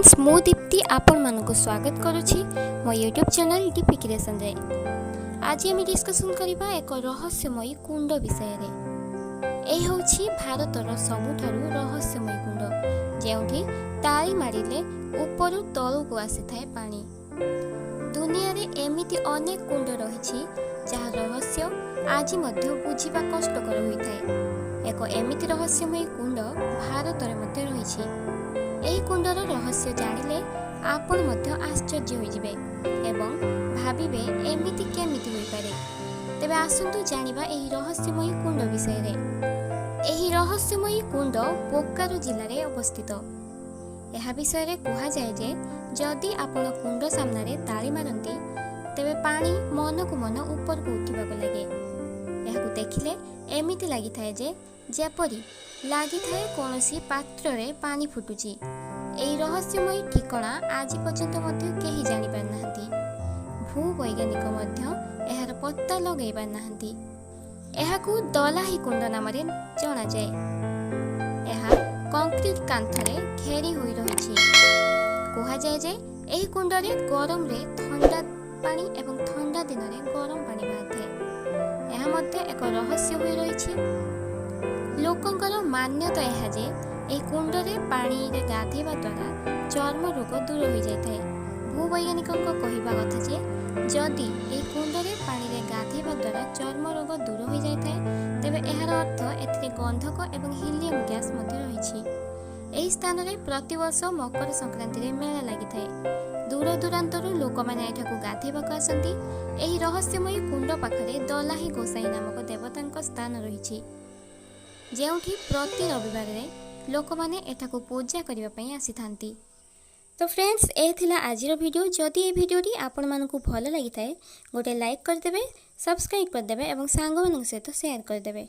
Friends मु दीप्ति आपण मानक स्वागत करुछि मो यूट्यूब चैनल डीपी क्रिएशन रे। आज आम डिस्कसन करबा एक रहस्यमयी कुंड विषय रे। ए होछि भारतर सबुठारु रहस्यमयी कुंड जेउठी ताली मारिले ऊपर तळु को आसी थाए पानी। दुनिया रे एमिति अनेक कुंड रहिछि जहा रहस्य आज मध्य बुझिबा कष्टकर होई थाए। एक एमिति रहस्यमयी कुंड भारत रे मध्य रहिछि। एही कुंडर रहस्य जानिले आपण मध्य आश्चर्य होई जिवे एवं भाबिबे एमिति केमिति होई पारे। तेबे आसंतु जानिबा एही रहस्यमयी कुंड विषय रे। एही रहस्यमयी कुंड बोकारो जिल्ला रे अवस्थित। एहा विषय रे कुहा जाय जे जदि आपण कुंड सामना रे ताली मारंती तेबे पानी मन को मन ऊपर को उठिबा को लागे। एहाकु देखिले एमिति लागि थाए जे जेपरी लागि थाए कोनोसी पात्र रे पानी फुटुची। एही रहस्यमयी ठिकणा आज पर्यंत मध्य केही जानि पार नाहंती। भूवैज्ञानिक मध्य एहार पत्ता लगै पार नाहंती। एहाकु दलाही कुंड नाम रे जणा जाय। एहा कंक्रीट कांथरे घेरी होई रहिछि। कुहा जाय जे एही कुंड रे गरम रे ठंडा पानी एवं ठंडा दिन रे गरम पानी बाथे। एहा मध्य एक रहस्य होई रहिछि। लोकंकर मान्यता यह जे ए कुंड रे पानी रे गाधेबा द्वारा चर्म रोग दूर हो जाए। भूवैज्ञानिक कहवा कथा जे जदि ए कुंड रे पानी रे गाधेबा द्वारा चर्म रोग दूर हो जाए तेबे एहार अर्थ एथिरे गंधक एवं हीलियम गैस मध्य रहिछि। एही स्थान रे प्रतिवर्ष मकर संक्रांति रे मेला लागि थाए। दूर दूरांतरु लोक माने एठाकु गाधेबाक आसंती। एही रहस्यमयी कुंड पाखरे दलाही गोसाई नामक देवतांक स्थान रहिछि जेउठी प्रति रविवार रे लोक माने एठाकु पूजा करिबा पई आसी थांती। तो फ्रेंड्स ए थिला आजिर वीडियो। जदि ए वीडियोटी आपण मानकु भलो लागि थाए गोटे लाइक कर देबे, सब्सक्राइब कर देबे एवं सांग मानक सहित शेयर कर देबे।